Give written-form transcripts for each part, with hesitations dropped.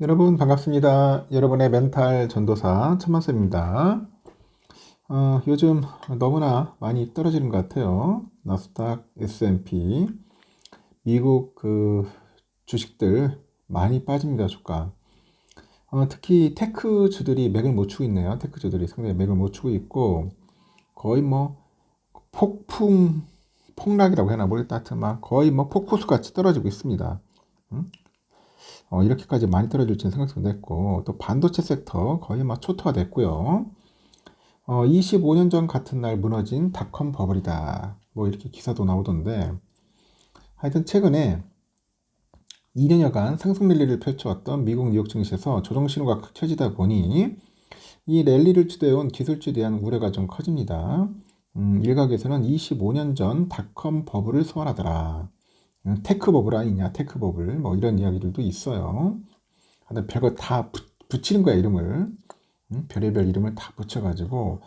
여러분 반갑습니다. 여러분의 멘탈 전도사 천만쌤입니다. 요즘 너무나 많이 떨어지는 것 같아요. 나스닥, S&P, 미국 주식들 많이 빠집니다. 주가. 특히 테크주들이 맥을 못 추고 있네요. 테크주들이 상당히 맥을 못 추고 있고 거의 뭐 폭락이라고 해나 모르겠다. 하여튼 막 거의 뭐 폭포수 같이 떨어지고 있습니다. 이렇게까지 많이 떨어질지는 생각도 못했고, 또 반도체 섹터 거의 막 초토화됐고요. 25년 전 같은 날 무너진 닷컴 버블이다. 뭐 이렇게 기사도 나오던데, 하여튼 최근에 2년여간 상승 랠리를 펼쳐왔던 미국 뉴욕 증시에서 조정 신호가 켜지다 보니 이 랠리를 주도해온 기술주에 대한 우려가 좀 커집니다. 일각에서는 25년 전 닷컴 버블을 소환하더라. 테크 버블 아니냐, 테크 버블, 뭐 이런 이야기들도 있어요. 근데 별거 다 붙이는 거야, 이름을. 별의별 이름을 다 붙여가지고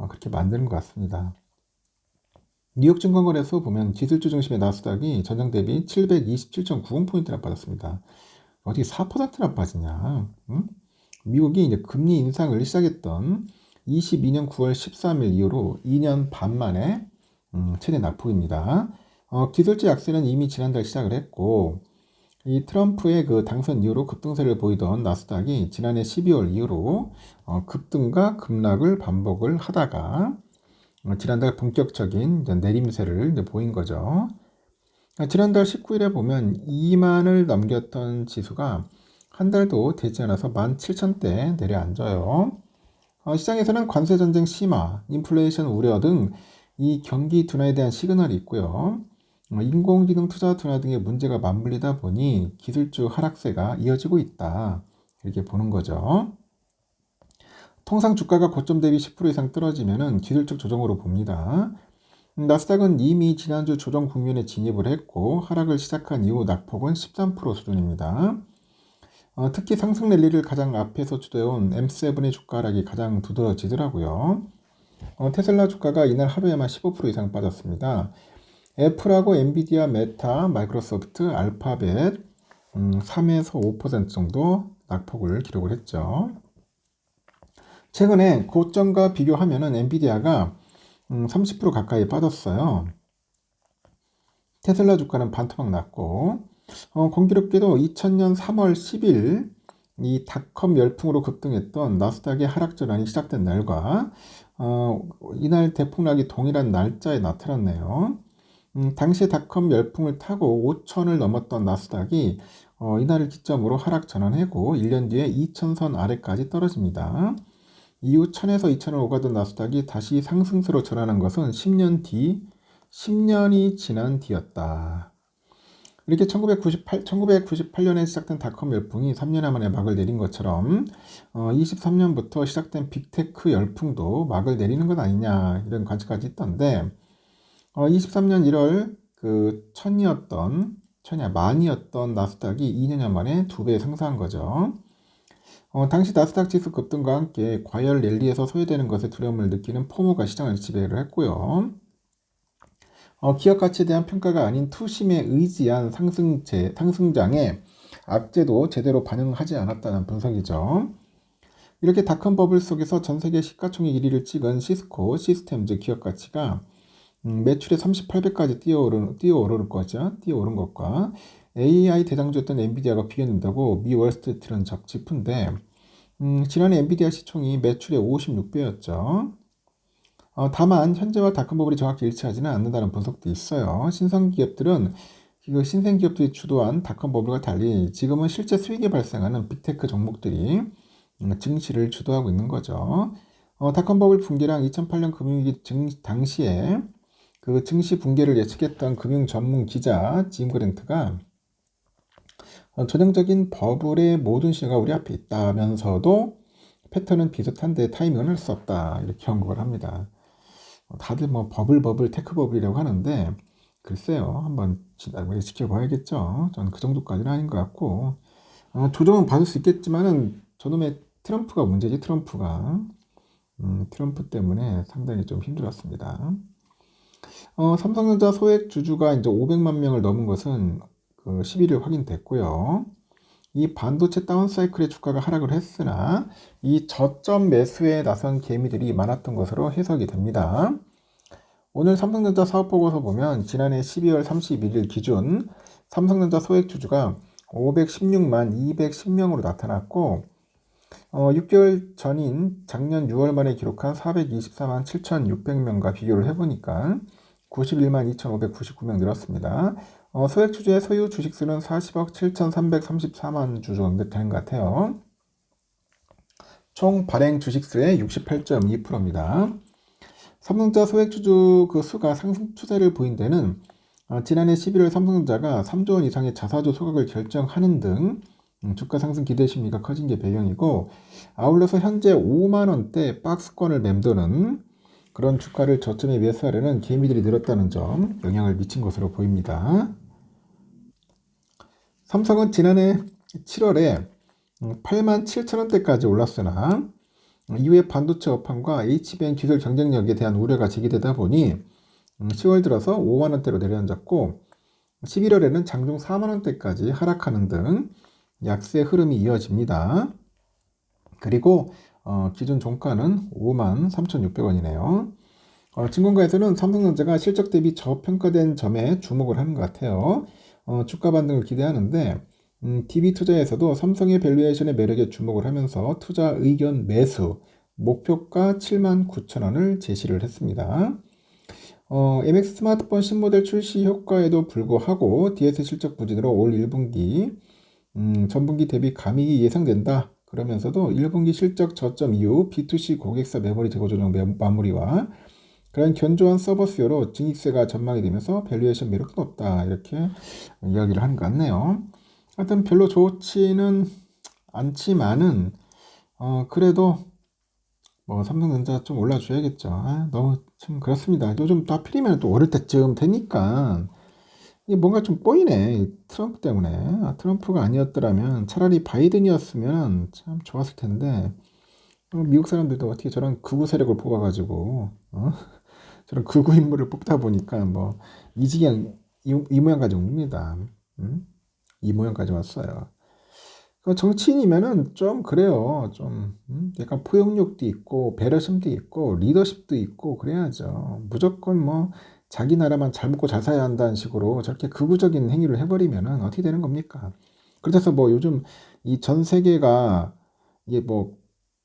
그렇게 만드는 것 같습니다. 뉴욕 증권거래소 보면 기술주 중심의 나스닥이 전장 대비 727.90포인트 나빠졌습니다. 어떻게 4%나 빠지냐? 응? 미국이 이제 금리 인상을 시작했던 22년 9월 13일 이후로 2년 반 만에 최대 낙폭입니다. 기술주 약세는 이미 지난달 시작을 했고, 이 트럼프의 그 당선 이후로 급등세를 보이던 나스닥이 지난해 12월 이후로 급등과 급락을 반복을 하다가 지난달 본격적인 내림세를 이제 보인 거죠. 지난달 19일에 보면 2만을 넘겼던 지수가 한 달도 되지 않아서 17,000대 내려앉아요. 시장에서는 관세전쟁 심화, 인플레이션 우려 등 이 경기 둔화에 대한 시그널이 있고요. 인공지능 투자 둔화 등의 문제가 맞물리다 보니 기술주 하락세가 이어지고 있다. 이렇게 보는 거죠. 통상 주가가 고점 대비 10% 이상 떨어지면 기술적 조정으로 봅니다. 나스닥은 이미 지난주 조정 국면에 진입을 했고 하락을 시작한 이후 낙폭은 13% 수준입니다. 특히 상승 랠리를 가장 앞에서 주도해온 M7의 주가 하락이 가장 두드러지더라고요. 테슬라 주가가 이날 하루에만 15% 이상 빠졌습니다. 애플하고 엔비디아, 메타, 마이크로소프트, 알파벳 3에서 5% 정도 낙폭을 기록을 했죠. 최근에 고점과 비교하면 엔비디아가 30% 가까이 빠졌어요. 테슬라 주가는 반토막 났고, 공교롭게도 2000년 3월 10일 이 닷컴 열풍으로 급등했던 나스닥의 하락 전환이 시작된 날과 이날 대폭락이 동일한 날짜에 나타났네요. 당시 닷컴 열풍을 타고 5천을 넘었던 나스닥이 이날을 기점으로 하락 전환하고 1년 뒤에 2천선 아래까지 떨어집니다. 이후 1000에서 2000을 오가던 나스닥이 다시 상승세로 전환한 것은 10년이 지난 뒤였다. 이렇게 1998년에 시작된 닷컴 열풍이 3년 만에 막을 내린 것처럼 23년부터 시작된 빅테크 열풍도 막을 내리는 것 아니냐 이런 관측까지 있던데 23년 1월 만이었던 나스닥이 2년여 만에 2배 상승한 거죠. 당시 나스닥 지수 급등과 함께 과열 랠리에서 소외되는 것에 두려움을 느끼는 포모가 시장을 지배를 했고요. 기업 가치에 대한 평가가 아닌 투심에 의지한 상승장에 악재도 제대로 반영하지 않았다는 분석이죠. 이렇게 닷컴 버블 속에서 전 세계 시가총액 1위를 찍은 시스코 시스템즈 기업 가치가 매출의 38배까지 뛰어오른 것과 AI 대장주였던 엔비디아가 비교된다고 미 월스트리트는 짚은데 지난해 엔비디아 시총이 매출의 56배였죠. 다만 현재와 닷컴 버블이 정확히 일치하지는 않는다는 분석도 있어요. 신생 기업들이 주도한 닷컴 버블과 달리 지금은 실제 수익이 발생하는 빅테크 종목들이 증시를 주도하고 있는 거죠. 닷컴 버블 붕괴랑 2008년 금융위기 당시에 그 증시 붕괴를 예측했던 금융 전문 기자 짐 그랜트가 전형적인 버블의 모든 신호가 우리 앞에 있다면서도 패턴은 비슷한데 타이밍은 할 수 없다 이렇게 언급을 합니다. 다들 뭐 버블 테크 버블이라고 하는데 글쎄요 한번 지켜봐야겠죠. 저는 그 정도까지는 아닌 것 같고 조정은 받을 수 있겠지만은 저놈의 트럼프가 문제지. 트럼프 때문에 상당히 좀 힘들었습니다. 삼성전자 소액 주주가 이제 500만 명을 넘은 것은 그 11일 확인됐고요. 이 반도체 다운사이클의 주가가 하락을 했으나 이 저점 매수에 나선 개미들이 많았던 것으로 해석이 됩니다. 오늘 삼성전자 사업보고서 보면 지난해 12월 31일 기준 삼성전자 소액주주가 516만 210명으로 나타났고 6개월 전인 작년 6월 말에 기록한 424만 7,600명과 비교를 해보니까 91만 2,599명 늘었습니다. 소액주주의 소유 주식수는 40억 7,334만 주 정도 되는 것 같아요. 총 발행 주식수의 68.2%입니다. 삼성전자 소액주주 그 수가 상승 추세를 보인 데는 지난해 11월 삼성전자가 3조 원 이상의 자사주 소각을 결정하는 등 주가 상승 기대 심리가 커진 게 배경이고, 아울러서 현재 5만 원대 박스권을 맴도는 그런 주가를 저점에 매수하려는 개미들이 늘었다는 점 영향을 미친 것으로 보입니다. 삼성은 지난해 7월에 8만 7천 원대까지 올랐으나 이후에 반도체 업황과 HBM 기술 경쟁력에 대한 우려가 제기되다 보니 10월 들어서 5만 원대로 내려앉았고 11월에는 장중 4만 원대까지 하락하는 등 약세 흐름이 이어집니다. 그리고 기준 종가는 5만 3,600원이네요. 증권가에서는 삼성전자가 실적 대비 저평가된 점에 주목을 하는 것 같아요. 주가 반등을 기대하는데 DB투자에서도 삼성의 밸류에이션의 매력에 주목을 하면서 투자 의견 매수 목표가 7만 9천 원을 제시를 했습니다. MX 스마트폰 신모델 출시 효과에도 불구하고 DS 실적 부진으로 올 1분기 전분기 대비 감익이 예상된다. 그러면서도 1분기 실적 저점 이후 B2C 고객사 메모리 재고 조정 마무리와 그런 견조한 서버 수요로 증익세가 전망이 되면서 밸류에이션 매력은 없다. 이렇게 이야기를 하는 것 같네요. 하여튼 별로 좋지는 않지만은 그래도 뭐 삼성전자 좀 올라줘야겠죠. 너무 좀 그렇습니다. 요즘 다 필이면 또 오를 때쯤 되니까 이게 뭔가 좀 꼬이네. 트럼프 때문에. 트럼프가 아니었더라면 차라리 바이든이었으면 참 좋았을 텐데 미국 사람들도 어떻게 저런 극우 세력을 뽑아가지고 저런 극우 인물을 뽑다 보니까 뭐 이지경 이 모양까지 옵니다. 이 모양까지 왔어요. 정치인이면은 좀 그래요. 좀 약간 포용력도 있고 배려심도 있고 리더십도 있고 그래야죠. 무조건 뭐 자기 나라만 잘 먹고 잘 살아야 한다는 식으로 저렇게 극우적인 행위를 해버리면은 어떻게 되는 겁니까? 그래서 뭐 요즘 이 전 세계가 이게 뭐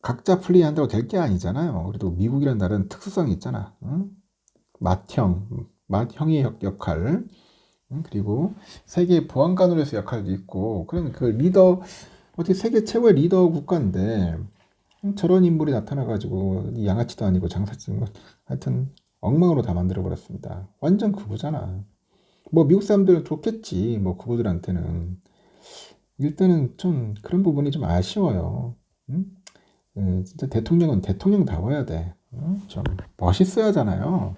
각자 플레이한다고 될 게 아니잖아요. 그래도 미국이라는 나라는 특수성이 있잖아. 맏형의 역할. 그리고 세계 보안관으로서 역할도 있고, 그런 그 리더, 어떻게 세계 최고의 리더 국가인데, 저런 인물이 나타나가지고, 양아치도 아니고 장사치는 것, 하여튼, 엉망으로 다 만들어버렸습니다. 완전 극우잖아. 뭐, 미국 사람들은 좋겠지, 뭐, 극우들한테는. 일단은 좀, 그런 부분이 좀 아쉬워요. 진짜 대통령은 대통령다워야 돼. 좀, 멋있어야 하잖아요.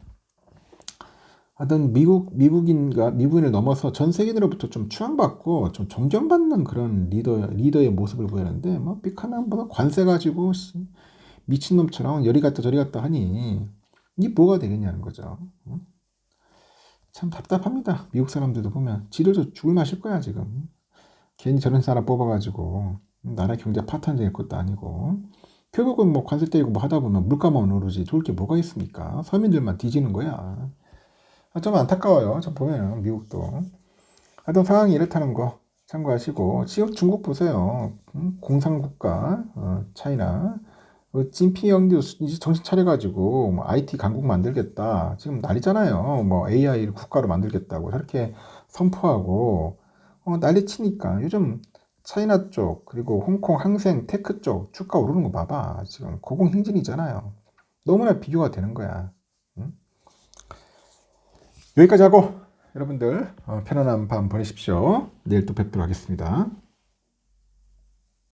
하여튼 미국인을 넘어서 전 세계인으로부터 좀 추앙받고 좀 존경받는 그런 리더의 모습을 보이는데 뭐 빅하면 뭐 관세 가지고 미친놈처럼 여리 갔다 저리 갔다 하니 이게 뭐가 되겠냐는 거죠. 참 답답합니다. 미국 사람들도 보면 지들도 죽을 맛일 거야 지금. 괜히 저런 사람 뽑아가지고 나라 경제 파탄될 것도 아니고 결국은 뭐 관세 때리고 뭐 하다 보면 물가만 오르지 좋을 게 뭐가 있습니까? 서민들만 뒤지는 거야. 좀 안타까워요. 저 보면 미국도. 하여튼 상황이 이렇다는 거 참고하시고 지금 중국 보세요. 공산국가 차이나 진피 형도 이제 정신 차려가지고 뭐 IT 강국 만들겠다. 지금 난리잖아요. 뭐 AI 국가로 만들겠다고 저렇게 선포하고 난리 치니까 요즘 차이나 쪽 그리고 홍콩 항생 테크 쪽 주가 오르는 거 봐봐. 지금 고공행진이잖아요. 너무나 비교가 되는 거야. 응? 여기까지 하고 여러분들 편안한 밤 보내십시오. 내일 또 뵙도록 하겠습니다.